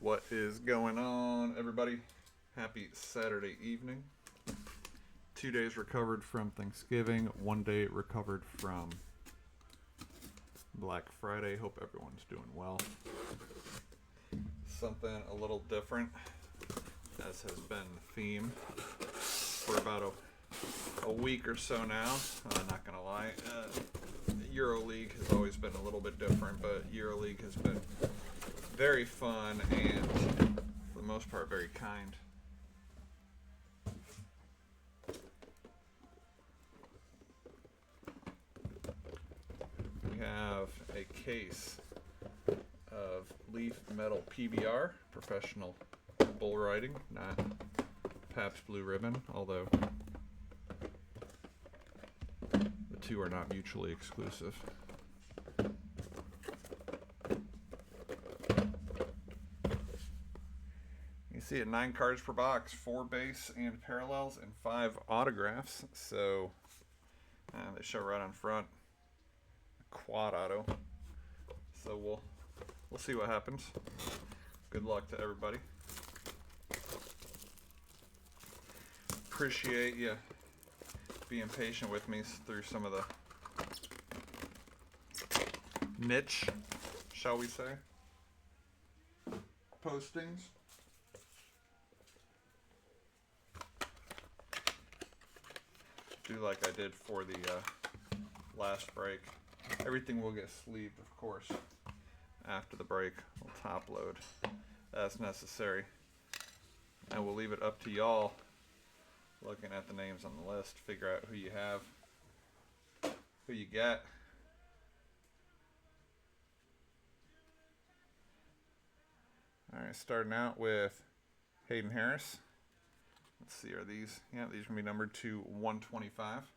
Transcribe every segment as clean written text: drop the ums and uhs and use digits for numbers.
What is going on, everybody? Happy Saturday evening. 2 days recovered from Thanksgiving, 1 day recovered from Black Friday. Hope everyone's doing well. Something a little different, as has been the theme for about a week or so now. Not gonna lie, EuroLeague has always been a little bit different, but EuroLeague has been very fun and, for the most part, very kind. We have a case of Leaf Metal PBR, professional bull riding, not Pabst Blue Ribbon, although the two are not mutually exclusive. You see it 9 cards per box, 4 base and parallels, and 5 autographs. So they show right on front a quad auto. So we'll see what happens. Good luck to everybody. Appreciate you being patient with me through some of the niche, shall we say, postings. Do like I did for the last break. Everything will get sleeved, of course, after the break. We'll top load as necessary. And we'll leave it up to y'all, looking at the names on the list, figure out who you have, who you got. Alright, starting out with Hayden Harris. Let's see, are these? Yeah, these are going to be numbered to 125.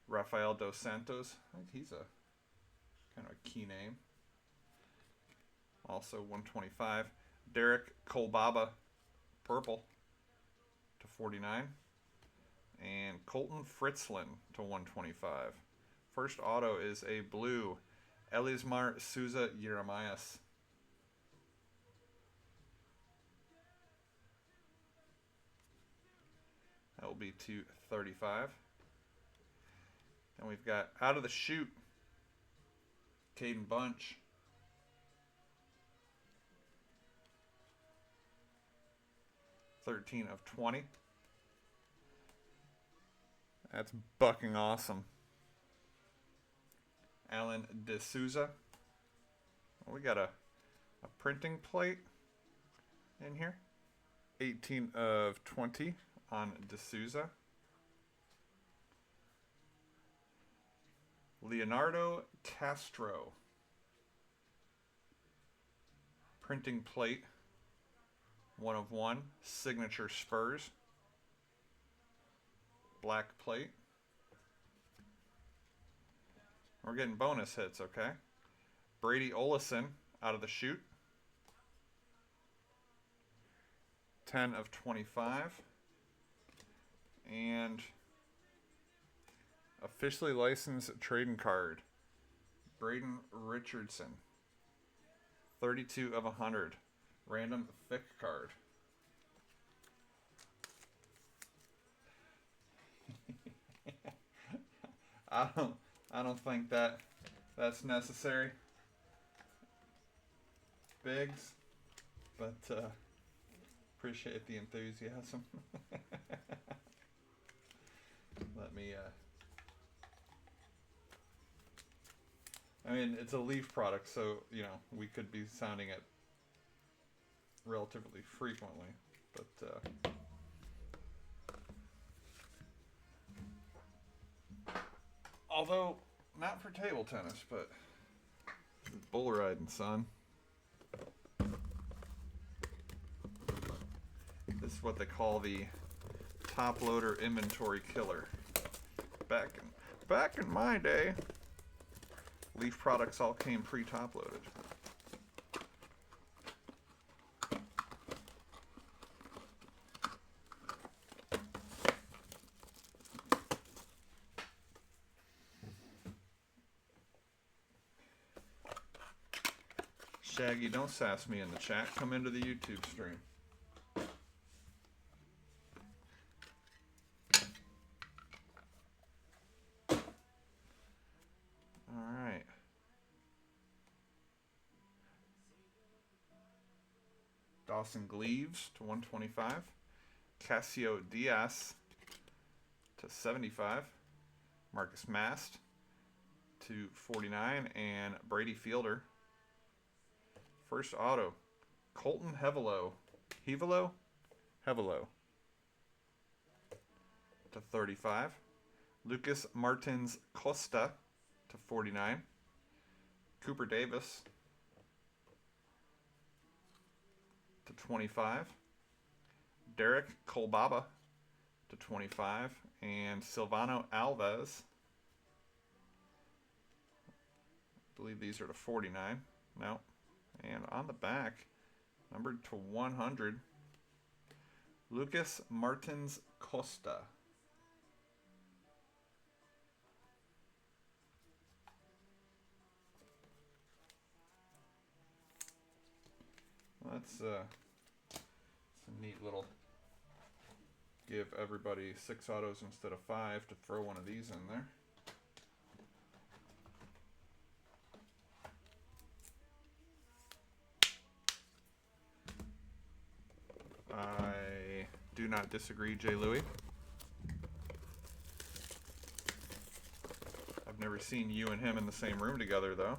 Rafael Dos Santos. I think he's a kind of a key name. Also 125. Derek Kolbaba, purple, to 49. And Colton Fritzlin to 125. First auto is a blue Elismar Souza Jeremias. That will be to 35. And we've got out of the chute, Caden Bunch. (13 of 20). That's bucking awesome. Alan D'Souza. We got a printing plate in here. 18 of 20 on D'Souza. Leonardo Castro. Printing plate. 1 of 1. Signature Spurs. Black plate. We're getting bonus hits, okay? Brady Olison out of the chute. 10 of 25. And officially licensed trading card, Braden Richardson. 32 of 100. Random thick card. I don't think that's necessary, Biggs, but appreciate the enthusiasm. Let me I mean, it's a Leaf product, so, you know, we could be sounding it relatively frequently, but although not for table tennis, but bull riding, son. This is what they call the top loader inventory killer. Back in my day, Leaf products all came pre-top loaded. Shaggy, don't sass me in the chat. Come into the YouTube stream. All right. Dawson Gleaves to 125. Casio Diaz to 75. Marcus Mast to 49. And Brady Fielder. First auto. Colton Hevelo. Hevelo? Hevelo. To 35. Lucas Martins Costa to 49. Cooper Davis to 25. Derek Kolbaba to 25. And Silvano Alves. I believe these are to 49. No. And on the back, numbered to 100, Lucas Martins Costa. That's a neat little, give everybody 6 autos instead of 5 to throw one of these in there. I do not disagree, Jay Louie. I've never seen you and him in the same room together, though.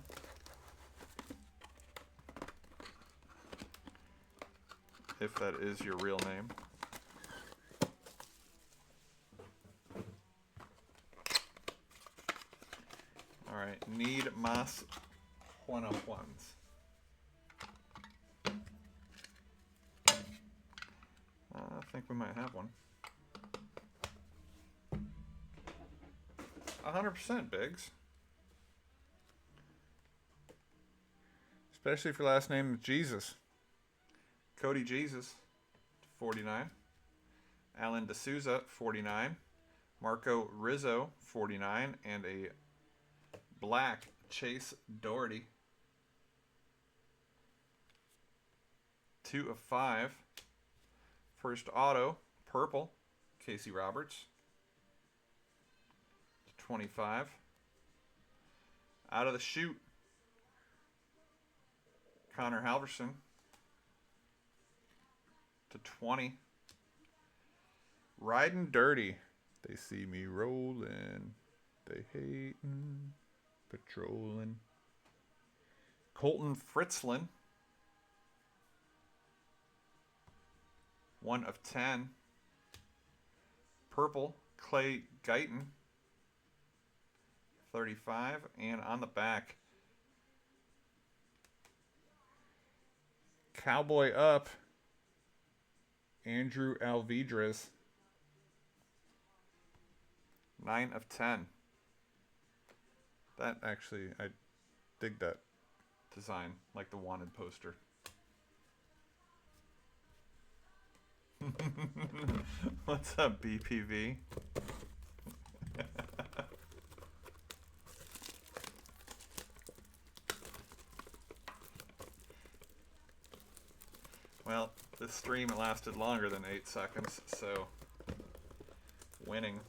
If that is your real name. All right, need más Juans. I think we might have one. 100% Biggs. Especially if your last name is Jesus. Cody Jesus, 49. Alan D'Souza, 49. Marco Rizzo, 49. And a black Chase Doherty. 2 of 5. First auto, purple, Casey Roberts. 25. Out of the chute, Connor Halverson. To 20. Riding dirty. They see me rolling. They hating. Patrolling. Colton Fritzlin. 1 of 10. Purple, Clay Guyton. 35. And on the back, Cowboy up, Andrew Alvidrez. 9 of 10. That actually, I dig that design, like the wanted poster. What's up, BPV? Well, this stream lasted longer than 8 seconds, so winning.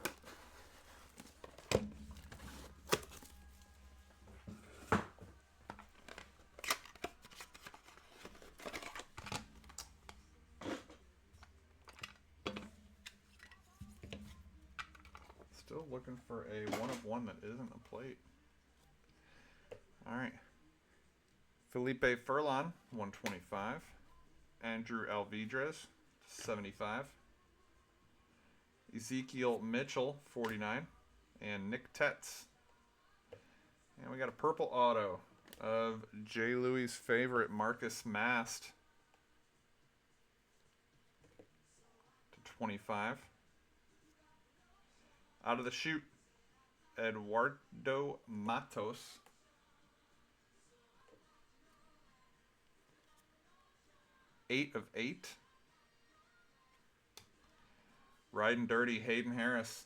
Still looking for a 1 of 1 that isn't a plate. All right. Felipe Furlan, 125. Andrew Alvidrez, 75. Ezekiel Mitchell, 49. And Nick Tetz. And we got a purple auto of J. Louie's favorite, Marcus Mast. To 25. Out of the chute, Eduardo Matos. 8 of 8. Riding dirty, Hayden Harris.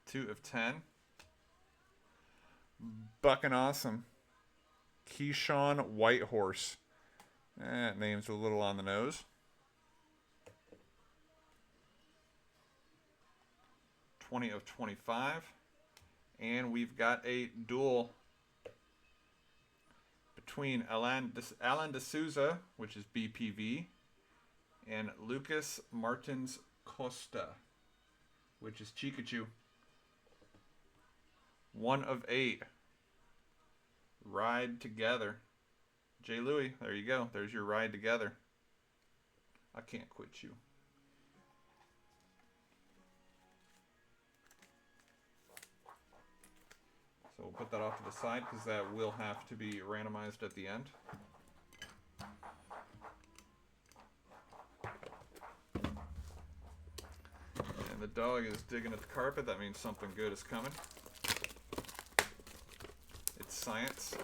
2 of 10. Bucking awesome. Keyshawn Whitehorse. That name's a little on the nose. 20 of 25. And we've got a duel between Alan De Souza, which is BPV, and Lucas Martins Costa, which is Chikachu. 1 of 8. Ride together. Jay Louie, there you go. There's your ride together. I can't quit you. So we'll put that off to the side because that will have to be randomized at the end. And the dog is digging at the carpet. That means something good is coming. It's science.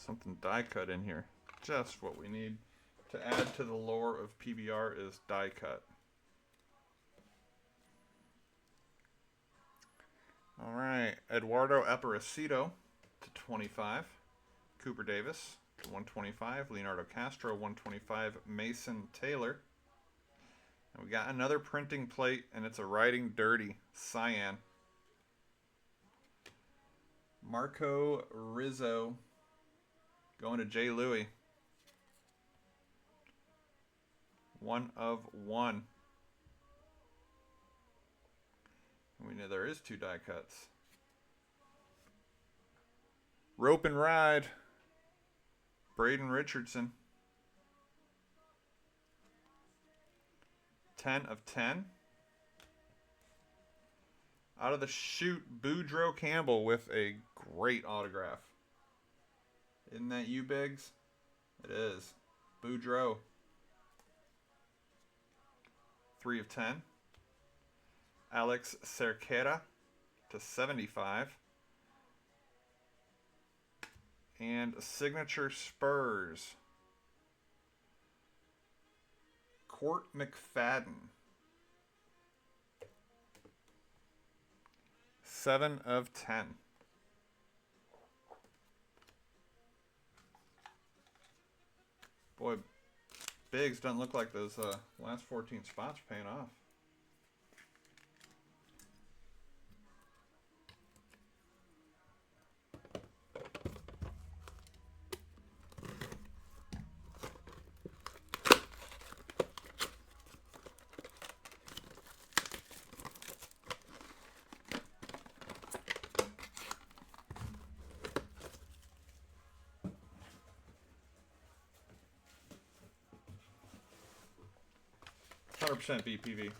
Something die cut in here. Just what we need to add to the lore of PBR is die cut. All right, Eduardo Aparecido to 25. Cooper Davis to 125. Leonardo Castro 125. Mason Taylor. And we got another printing plate, and it's a Riding Dirty Cyan. Marco Rizzo going to Jay Louie. 1 of 1. We know there is 2 die cuts. Rope and Ride. Braden Richardson. 10 of 10. Out of the chute, Boudreaux Campbell with a great autograph. Isn't that you, Biggs? It is. Boudreaux. 3 of 10. Alex Cerquera to 75. And signature Spurs. Court McFadden. 7 of 10. Boy, Biggs doesn't look like those last 14 spots are paying off. %, BPV.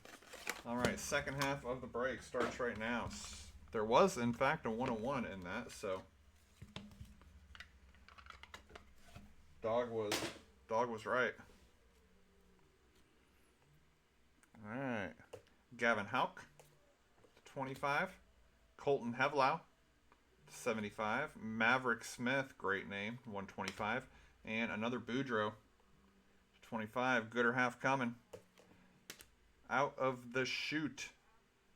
All right, second half of the break starts right now. There was, in fact, a 101 in that, so dog was right. All right, Gavin Hauk, 25. Colton Hevlau, 75. Maverick Smith, great name, 125. And another Boudreaux, 25. Good or half coming. Out of the chute,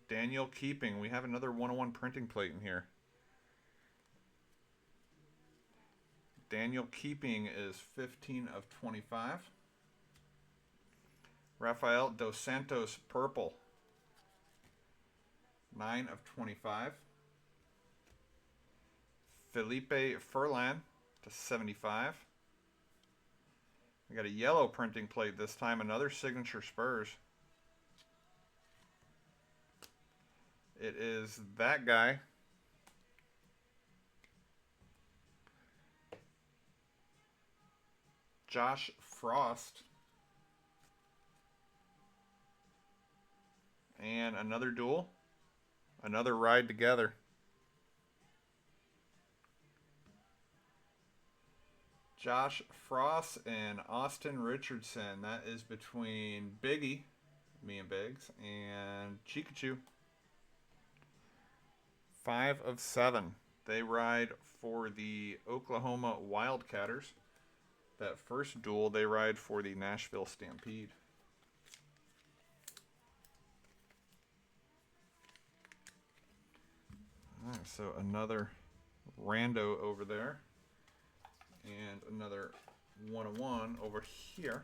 Daniel Keeping. We have another 101 printing plate in here. Daniel Keeping is 15 of 25. Rafael Dos Santos Purple, 9 of 25. Felipe Furlan to 75. We got a yellow printing plate this time, another signature Spurs. It is that guy. Josh Frost. And another duel. Another ride together. Josh Frost and Austin Richardson. That is between Biggie, me and Biggs, and Chikachu. 5 of 7. They ride for the Oklahoma Wildcatters. That first duel, they ride for the Nashville Stampede. All right, so another rando over there. And another 101 over here.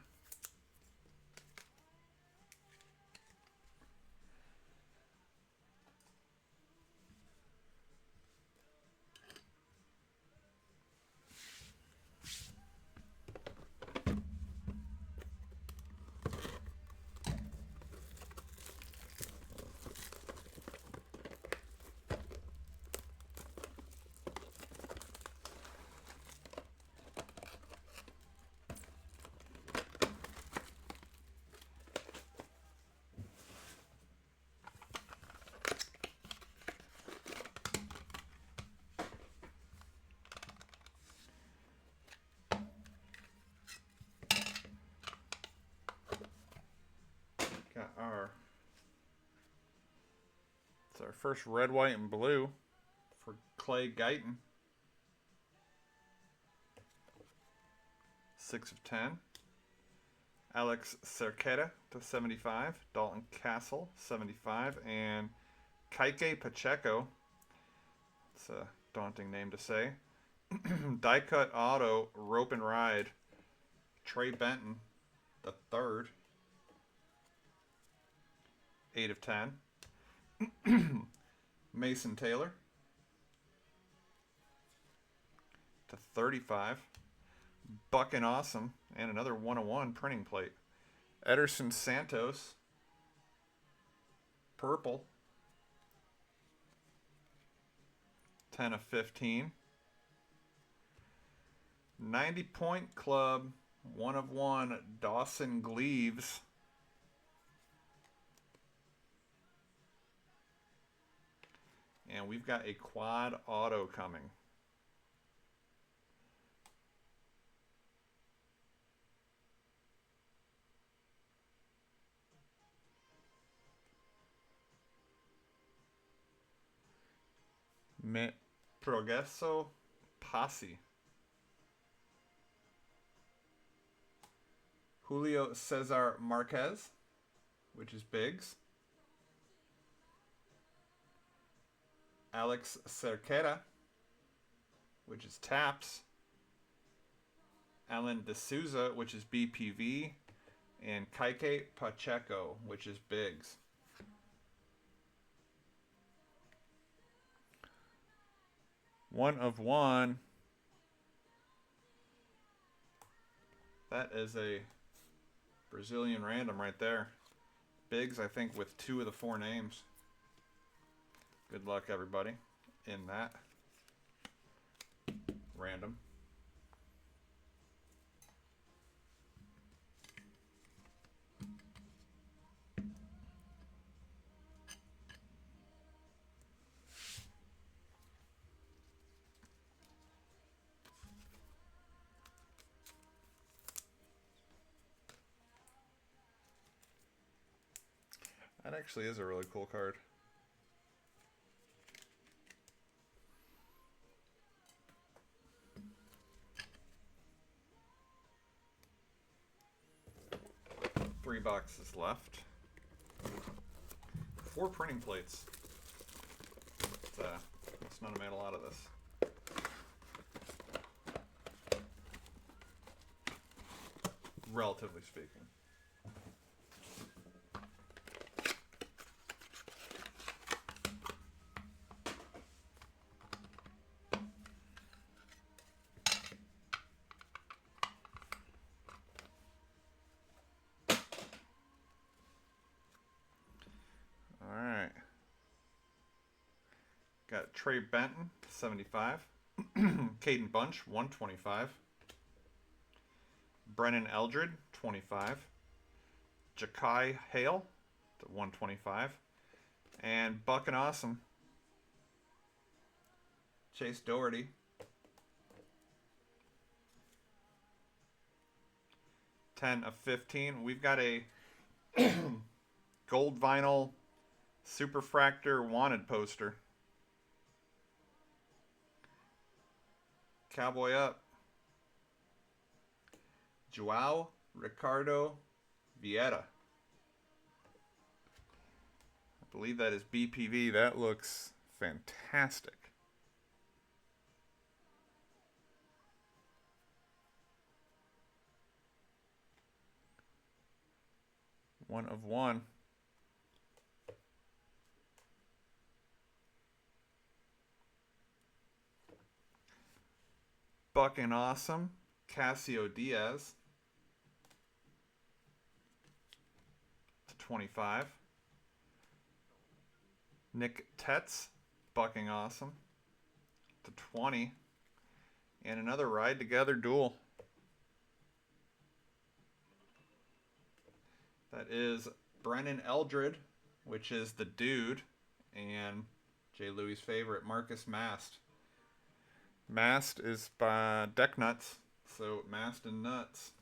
Got it's our first red, white, and blue for Clay Guyton. 6 of 10. Alex Cerqueta to 75. Dalton Castle, 75. And Kike Pacheco. It's a daunting name to say. Die cut auto, rope and ride. Trey Benton, the third. 8 of 10. Mason Taylor to 35. Buckin' Awesome. And another 101 printing plate. Ederson Santos. Purple. 10 of 15. 90 Point Club. 1 of 1. Dawson Gleaves. And we've got a quad auto coming. Progresso Passi. Julio Cesar Marquez, which is Biggs. Alex Cerqueta, which is Taps. Alan D'Souza, which is BPV. And Kike Pacheco, which is Biggs. One of 1. That is a Brazilian random right there. Biggs, I think, with 2 of the 4 names. Good luck, everybody, in that random. That actually is a really cool card. Three boxes left. 4 printing plates. Must not have made a lot of this. Relatively speaking. Got Trey Benton, 75. Caden Bunch, 125. Brennan Eldred, 25. Jakai Hale, 125. And Buckin' Awesome, Chase Doherty. 10 of 15. We've got a gold vinyl Superfractor wanted poster. Cowboy up. Joao Ricardo Vieira. I believe that is BPV. That looks fantastic. One of one. Bucking awesome. Casio Diaz. To 25. Nick Tetz. Bucking awesome. To 20. And another Ride Together duel. That is Brennan Eldred, which is the dude, and Jay Louie's favorite, Marcus Mast. Mast is by Deck Nuts, so Mast and Nuts.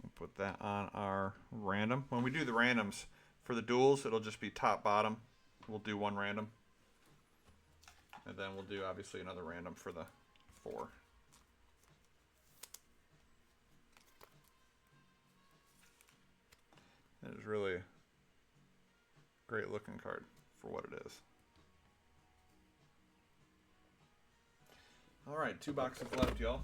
We'll put that on our random. When we do the randoms for the duels, it'll just be top bottom. We'll do one random. And then we'll do, obviously, another random for the 4. It is really a great looking card for what it is. All right, 2 boxes left, y'all.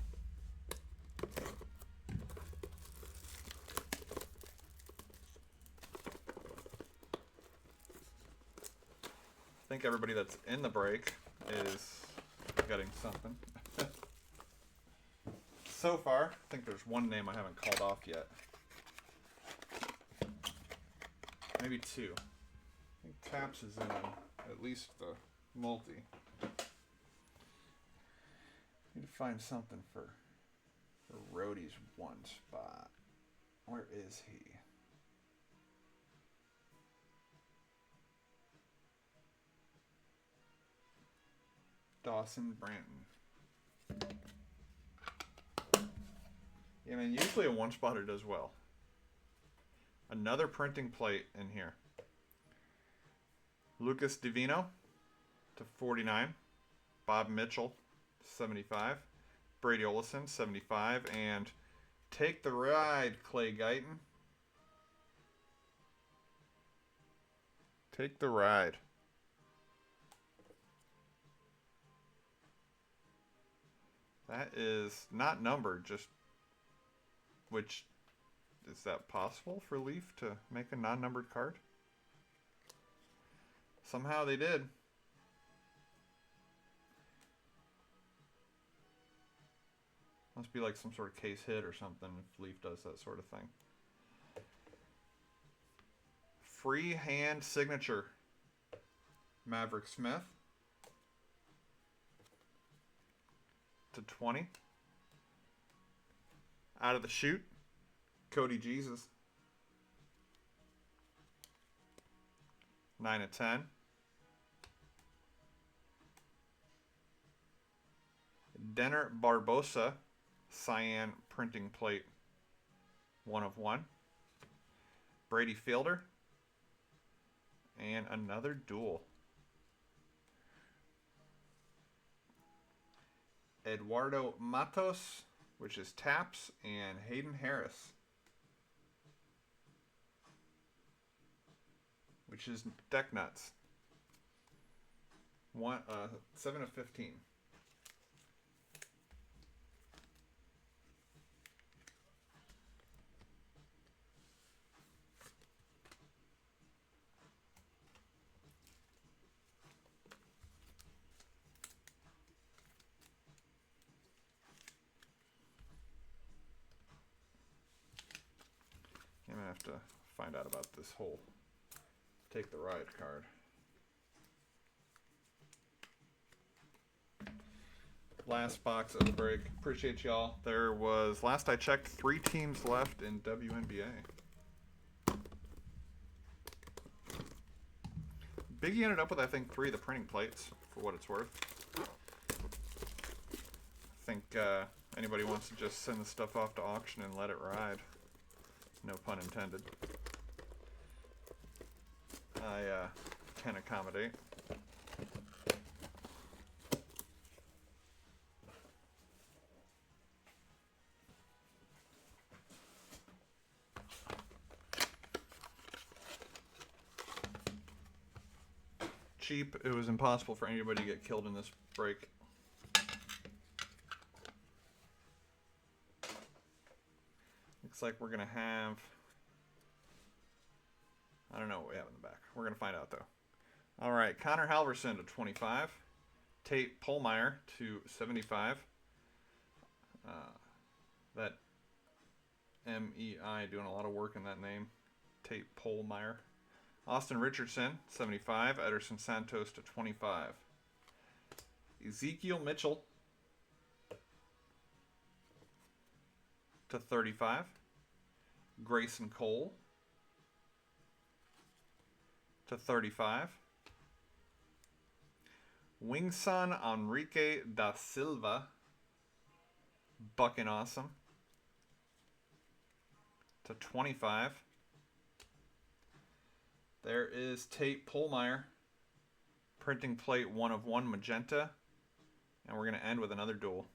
I think everybody that's in the break is getting something. So far, I think there's one name I haven't called off yet. Maybe 2. I think Taps is in at least the multi. Need to find something for Rhodey's one spot. Where is he? Dawson Branton. Yeah, man, usually a one-spotter does well. Another printing plate in here. Lucas Divino to 49. Bob Mitchell, 75. Brady Olison, 75. And Take the Ride, Clay Guyton. Take the Ride. That is not numbered, just which is that possible for Leaf to make a non-numbered card? Somehow they did. Must be like some sort of case hit or something if Leaf does that sort of thing. Freehand signature. Maverick Smith. To 20. Out of the chute, Cody Jesus. 9 of 10. Denner Barbosa, cyan printing plate, 1 of 1. Brady Fielder. And another duel. Eduardo Matos, which is Taps, and Hayden Harris, which is Deck Nuts. 7 of 15. I'm gonna have to find out about this whole Take the Ride card. Last box of the break. Appreciate y'all. There was, last I checked, 3 teams left in WNBA. Biggie ended up with, I think, 3 of the printing plates, for what it's worth. I think anybody wants to just send the stuff off to auction and let it ride. No pun intended. I can accommodate. Cheap. It was impossible for anybody to get killed in this break. Looks like we're going to have... I don't know what we have in the back. We're going to find out, though. All right. Connor Halverson to 25. Tate Polmeyer to 75. That M-E-I doing a lot of work in that name. Tate Polmeyer. Austin Richardson, 75. Ederson Santos to 25. Ezekiel Mitchell to 35. Grayson Cole to 35. Wingson Enrique da Silva, bucking awesome, to 25. There is Tate Polmeyer, printing plate 1 of 1 magenta, and we're going to end with another duel.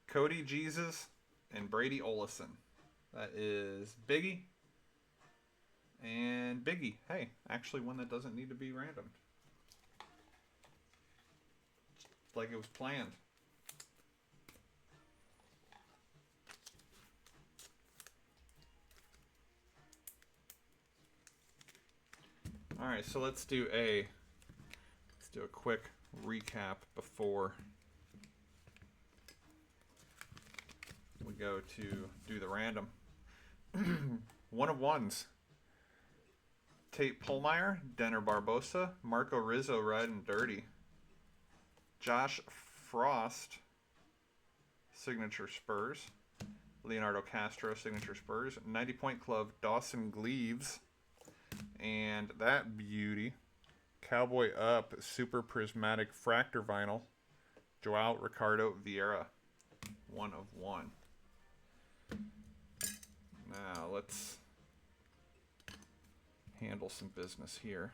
Cody Jesus and Brady Olison. That is Biggie and Biggie. Hey, actually one that doesn't need to be random. Like it was planned. All right, so let's do a quick recap before we go to do the random. 1 of 1s. Tate Polmeyer, Denner Barbosa, Marco Rizzo, red and dirty. Josh Frost, signature Spurs. Leonardo Castro, signature Spurs. 90-point club, Dawson Gleaves. And that beauty, Cowboy Up, super prismatic fractor vinyl, Joao Ricardo Vieira. 1 of 1. Now let's handle some business here.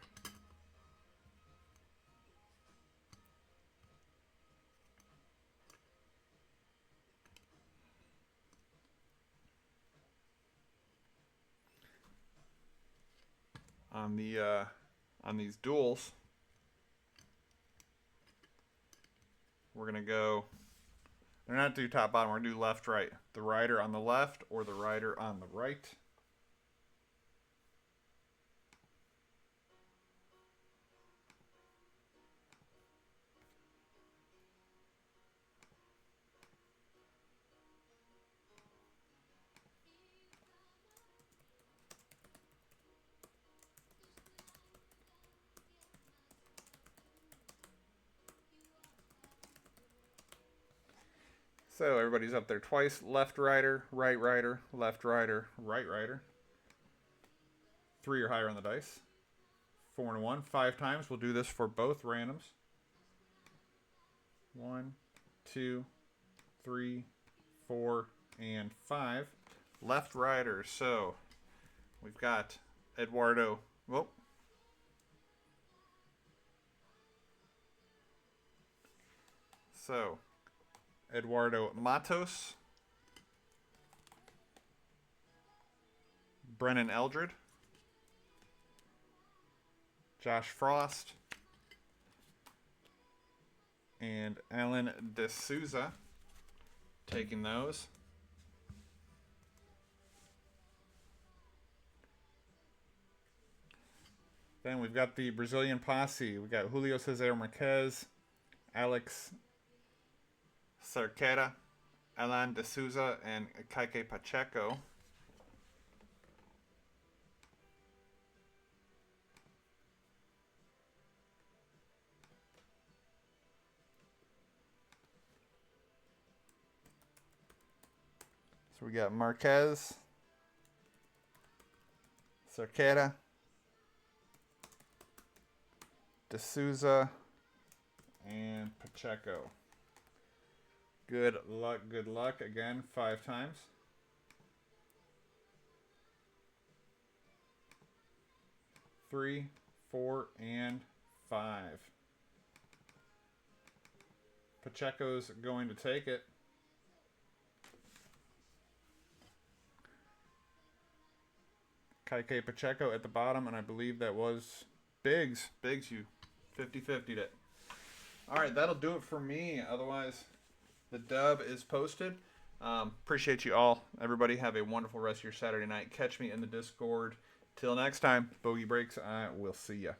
On these duels, we're gonna go. We're not do top bottom. We're gonna do left right. The rider on the left or the rider on the right. So everybody's up there twice. Left rider, left rider, right rider. 3 or higher on the dice. 4 and 1. 5 times. We'll do this for both randoms. 1, 2, 3, 4, and 5. Left rider. So we've got Eduardo. Whoa. So Eduardo Matos, Brennan Eldred, Josh Frost, and Alan D'Souza, taking those. Then we've got the Brazilian posse. We've got Julio Cesar Marquez, Alex Cerqueira, Alan D'Souza, and Kike Pacheco. So we got Marquez, Cerquera, D'Souza, and Pacheco. Good luck. Again, 5 times. Three, 4, and 5. Pacheco's going to take it. Kike Pacheco at the bottom, and I believe that was Biggs. Biggs, you 50-50'd it. All right, that'll do it for me. Otherwise, the dub is posted. Appreciate you all. Everybody have a wonderful rest of your Saturday night. Catch me in the Discord. Till next time, Bogey Breaks. I will see ya.